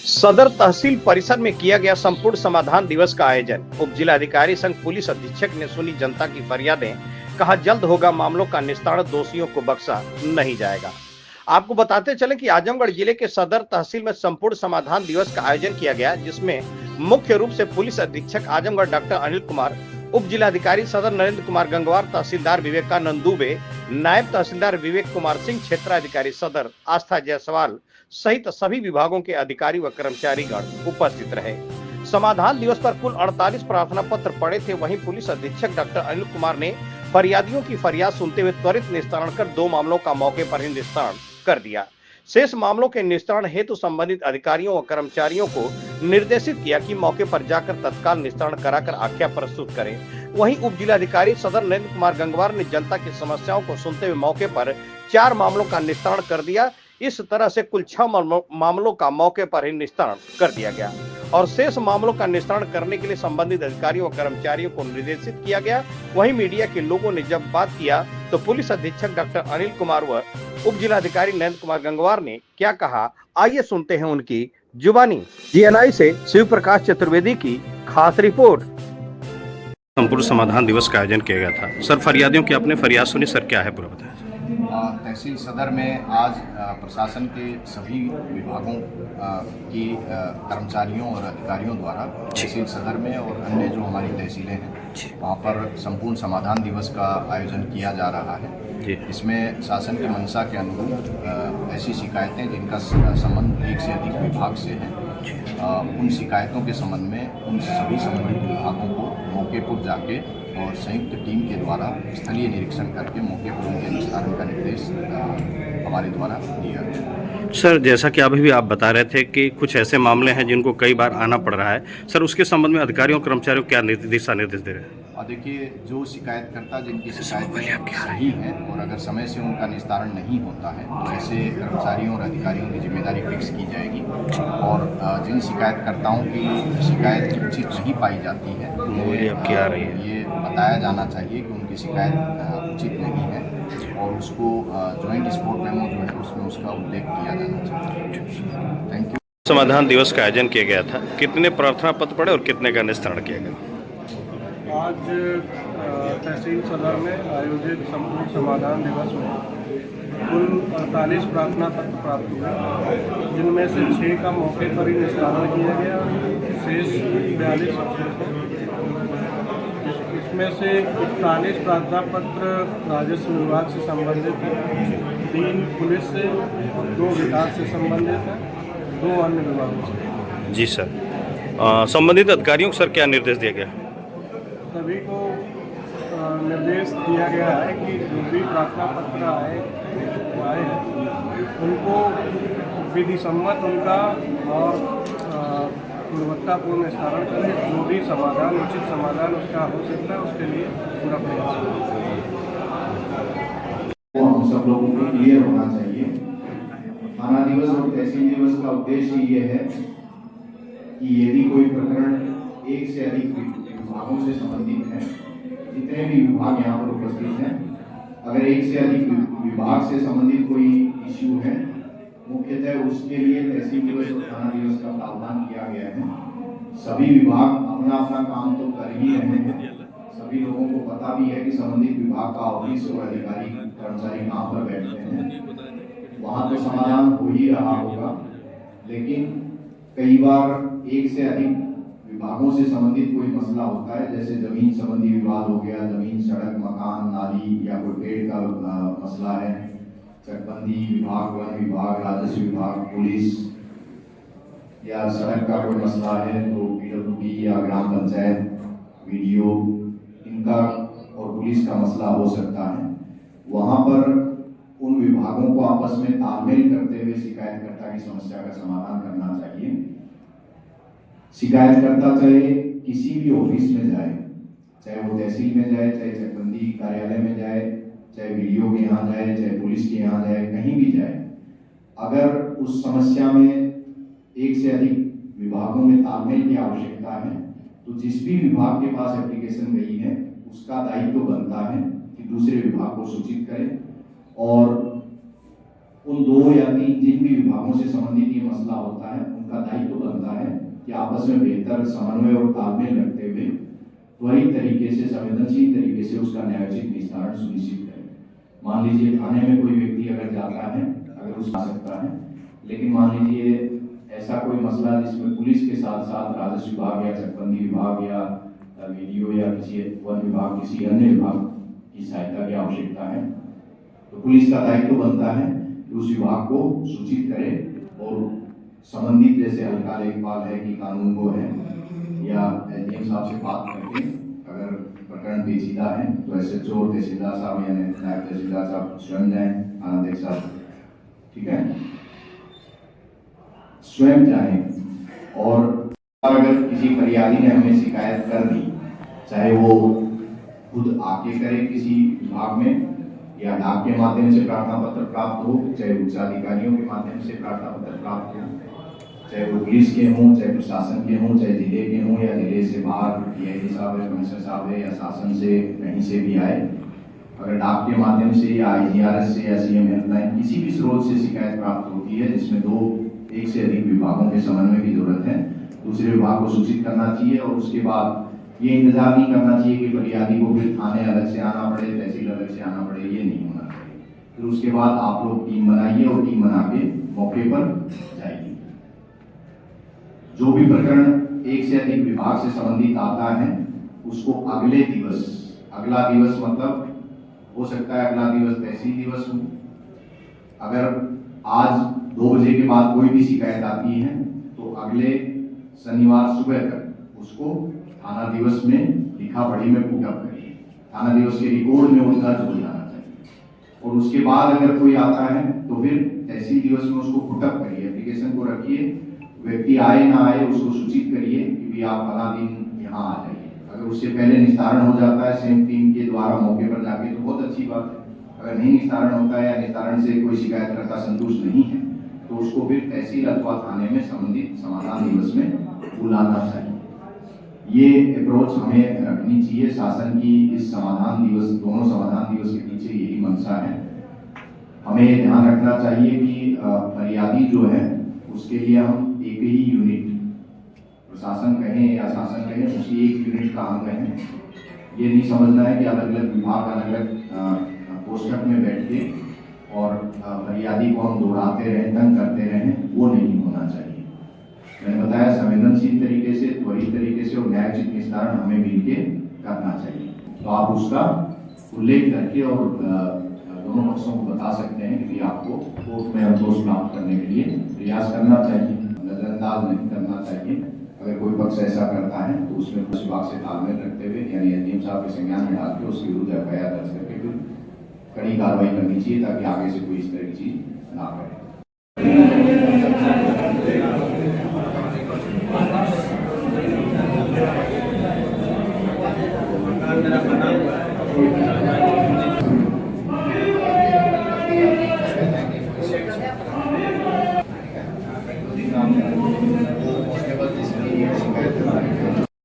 सदर तहसील परिसर में किया गया संपूर्ण समाधान दिवस का आयोजन। उप जिलाधिकारी संघ पुलिस अधीक्षक ने सुनी जनता की फरियादें, कहा जल्द होगा मामलों का निस्तारण, दोषियों को बख्शा नहीं जाएगा। आपको बताते चले कि आजमगढ़ जिले के सदर तहसील में संपूर्ण समाधान दिवस का आयोजन किया गया, जिसमें मुख्य रूप से पुलिस अधीक्षक आजमगढ़ डॉक्टर अनिल कुमार, उप जिलाधिकारी सदर नरेंद्र कुमार गंगवार, तहसीलदार विवेकानंद दुबे, नायब तहसीलदार विवेक कुमार सिंह, क्षेत्राधिकारी सदर आस्था जायसवाल सहित सभी विभागों के अधिकारी व कर्मचारीगण उपस्थित रहे। समाधान दिवस पर कुल 48 प्रार्थना पत्र पड़े थे। वहीं पुलिस अधीक्षक डॉक्टर अनिल कुमार ने फरियादियों की फरियाद सुनते हुए त्वरित निस्तारण कर 2 मामलों का मौके पर ही निस्तारण कर दिया। शेष मामलों के निस्तारण हेतु संबंधित अधिकारियों व कर्मचारियों को निर्देशित किया कि मौके पर जाकर तत्काल निस्तारण कराकर आख्या प्रस्तुत करें। वहीं उप जिलाधिकारी सदर नरेंद्र कुमार गंगवार ने जनता की समस्याओं को सुनते हुए मौके पर 4 मामलों का निस्तारण कर दिया। इस तरह से कुल 6 मामलों का मौके पर ही निस्तारण कर दिया गया और शेष मामलों का निस्तारण करने के लिए संबंधित अधिकारियों और कर्मचारियों को निर्देशित किया गया। वहीं मीडिया के लोगों ने जब बात किया तो पुलिस अधीक्षक डॉक्टर अनिल कुमार व उप जिलाधिकारी नरेंद्र कुमार गंगवार ने क्या कहा, आइए सुनते हैं उनकी जुबानी। जीएनआई से शिव प्रकाश चतुर्वेदी की खास रिपोर्ट। संपूर्ण समाधान दिवस का आयोजन किया गया था। सर, फरियादियों की आपने फरियाद सुनी, सर क्या है पूरा बताएं। तहसील सदर में आज प्रशासन के सभी विभागों की कर्मचारियों और अधिकारियों द्वारा तहसील सदर में और अन्य जो हमारी तहसीलें हैं वहाँ पर संपूर्ण समाधान दिवस का आयोजन किया जा रहा है। इसमें शासन की मंशा के अनुरूप ऐसी शिकायतें जिनका संबंध एक से अधिक विभाग से है, उन शिकायतों के संबंध में उन सभी संबंधित विभागों को मौके पर जाके और संयुक्त टीम के द्वारा स्थलीय निरीक्षण करके मौके पर उनके निस्तारण का निर्देश हमारे द्वारा दिया गया। सर, जैसा कि अभी भी आप बता रहे थे कि कुछ ऐसे मामले हैं जिनको कई बार आना पड़ रहा है, सर उसके संबंध में अधिकारियों और कर्मचारियों को क्या दिशा निर्देश दे रहे हैं? देखिए, जो शिकायतकर्ता जिनकी शिकायत सही है और अगर समय से उनका निस्तारण नहीं होता है तो ऐसे कर्मचारियों और अधिकारियों की जिम्मेदारी फिक्स की जाएगी और जिन शिकायतकर्ताओं की शिकायत उचित नहीं पाई जाती है ये बताया जाना चाहिए कि उनकी शिकायत उचित नहीं है और उसको ज्वाइंट रिपोर्ट मेमो जो है उसमें उसका उल्लेख किया जाना चाहिए। Thank you. समाधान दिवस का आयोजन किया गया था, कितने प्रार्थना पत्र पड़े और कितने का निस्तारण किया गया? आज तहसील सदर में आयोजित संपूर्ण समाधान दिवस में कुल 48 प्रार्थना पत्र प्राप्त हुए, जिनमें से 6 का मौके पर ही निस्तारण किया गया, शेष 42 अवशेष हैं। इसमें से 41 प्रार्थना पत्र राजस्व विभाग से संबंधित हैं, 3 पुलिस से, 2 विकास से संबंधित हैं, 2 अन्य विभागों से। जी सर, संबंधित अधिकारियों को सर क्या निर्देश दिया गया? सभी को निर्देश दिया गया है कि जो भी प्रार्थना पत्र आए उनको विधि सम्मत उनका और गुणवत्तापूर्ण निस्तारण करें। जो भी समाधान उचित समाधान उसका हो सकता है उसके लिए पूरा प्रयास वो हम सब लोगों को क्लियर होना चाहिए। थाना दिवस और तहसील दिवस का उद्देश्य ये है कि यदि कोई प्रकरण एक से अधिक विभागों से संबंधित है, जितने भी विभाग यहाँ पर उपस्थित हैं, अगर एक से अधिक विभाग से संबंधित कोई इश्यू है, मुख्यतः उसके लिए तहसील दिवस और थाना दिवस का प्रावधान किया गया है। सभी विभाग अपना अपना काम तो कर ही रहे हैं, सभी लोगों को पता भी है कि संबंधित विभाग का ऑफिस और अधिकारी कर्मचारी कहाँ पर बैठते हैं, वहाँ तो समाधान हो ही रहा होगा। लेकिन कई बार एक से अधिक विभागों से संबंधित कोई मसला होता है, जैसे जमीन संबंधी विवाद हो गया, जमीन, सड़क, मकान, नाली या कोई पेड़ का मसला है, चकबंदी विभाग, वन विभाग, राजस्व विभाग, पुलिस, या सड़क का कोई मसला है तो पीडब्ल्यूडी या ग्राम पंचायत, वीडियो, इनका और पुलिस का मसला हो सकता है। वहाँ पर उन विभागों को आपस में तालमेल करते हुए शिकायतकर्ता की समस्या का समाधान करना चाहिए। शिकायतकर्ता चाहे किसी भी ऑफिस में जाए, चाहे वो तहसील में जाए, चाहे चकबंदी कार्यालय में जाए, चाहे वीडियो के यहाँ जाए, चाहे पुलिस के यहाँ जाए, कहीं भी जाए, अगर उस समस्या में एक से अधिक विभागों में तालमेल की आवश्यकता है तो जिस भी विभाग के पास एप्लीकेशन गई है उसका दायित्व बनता है कि दूसरे विभाग को सूचित करें और उन 2 या 3 जिन भी विभागों से संबंधित ये मसला होता है उनका दायित्व बनता है कि आपस में बेहतर समन्वय और तालमेल रखते हुए त्वरित तरीके से, संवेदनशील तरीके से उसका न्यायोचित निस्तारण सुनिश्चित करें। मान लीजिए थाने में कोई व्यक्ति अगर जाता है, अगर उसका आ सकता है, लेकिन मान लीजिए ऐसा कोई मसला जिसमें पुलिस के साथ साथ राजस्व विभाग या चकबंदी विभाग या वीडियो या किसी वन विभाग, किसी अन्य विभाग की सहायता की आवश्यकता है, तो पुलिस का दायित्व बनता है कि उस विभाग को सूचित करे और संबंधित, जैसे हल्का लेखपाल है कि कानून को है या एसडीएम साहब से बात करके अगर प्रकरण पेचीदा है तो एसएचओ और तहसीलदार साहब या नायब तहसीलदार साहब स्वयं जाएं, थानाध्यक्ष साहब, ठीक है, स्वयं जाएं। और अगर किसी फरियादी ने हमें शिकायत कर दी, चाहे वो खुद आके करे किसी विभाग में या डाक के माध्यम से प्रार्थना पत्र प्राप्त हो, चाहे उच्चाधिकारियों के माध्यम से प्रार्थना पत्र प्राप्त हो, चाहे वो पुलिस के हों, चाहे प्रशासन के हों, चाहे जिले के हों या जिले से बाहर डीआईजी साहब है, कमिश्नर साहब है या शासन से कहीं से भी आए, अगर डाक के माध्यम से या आईजीआरएस से या सीएम हेल्पलाइन किसी भी स्रोत से शिकायत प्राप्त होती है जिसमें 1 से अधिक विभागों के समन्वय की जरूरत है, दूसरे विभाग को सूचित करना चाहिए और उसके बाद ये इंतजार नहीं करना चाहिए कि फरियादी को फिर थाने अलग से आना पड़े, तहसील अलग से आना पड़े, ये नहीं होना चाहिए। फिर उसके बाद आप लोग टीम बनाइए और टीम बना के मौके पर जाइए। जो भी प्रकरण 1 से अधिक विभाग से संबंधित आता है उसको अगले दिवस, अगला दिवस मतलब हो सकता है अगला दिवस तहसील दिवस हो, अगर आज 2 बजे के बाद कोई भी शिकायत आती है तो अगले शनिवार सुबह तक उसको थाना दिवस में लिखा पढ़ी में पुटअप करिए, थाना दिवस के रिकॉर्ड में वो दर्ज हो जाना चाहिए। और उसके बाद अगर कोई आता है तो फिर तहसील दिवस में उसको पुटअप करिए, एप्लीकेशन को रखिए, व्यक्ति आए ना आए उसको सूचित करिए कि भी आप फला दिन यहाँ आ जाइए। अगर उससे पहले निस्तारण हो जाता है सेम टीम के द्वारा मौके पर जाके तो बहुत अच्छी बात है। अगर नहीं निस्तारण होता है या निस्तारण से कोई शिकायत करता संतुष्ट नहीं है तो उसको फिर तहसील अथवा थाने में संबंधित समाधान दिवस में बुलाना चाहिए। ये अप्रोच हमें रखनी चाहिए। शासन की इस समाधान दिवस, दोनों समाधान दिवस के पीछे यही मंशा है। हमें ध्यान रखना चाहिए कि फरियादी जो है उसके लिए हम एक ही यूनिट, प्रशासन कहें या शासन कहें, उसी एक यूनिट का अंग है। ये नहीं समझना है कि अलग अलग विभाग अलग अलग कोष्ठक में बैठ के और फरियादी को हम दौड़ाते रहें, तंग करते रहें, वो नहीं होना चाहिए। मैंने बताया संवेदनशील तरीके से, त्वरित तरीके से और न्यायोचित निस्तारण हमें मिलके करना चाहिए। तो आप उसका उल्लेख करके और दोनों पक्षों को बता सकते हैं कि आपको कोर्ट में दोष प्राप्त करने के लिए प्रयास करना चाहिए, नजरअंदाज नहीं करना चाहिए। अगर कोई पक्ष ऐसा करता है तो उसमें पुलिस विभाग से तालमेल रखते हुए यानी एसडीएम साहब के संज्ञान में डाल के उसके विरुद्ध एफआईआर दर्ज करके फिर कड़ी कार्रवाई करनी चाहिए ताकि आगे से कोई इस तरह की चीज ना करे।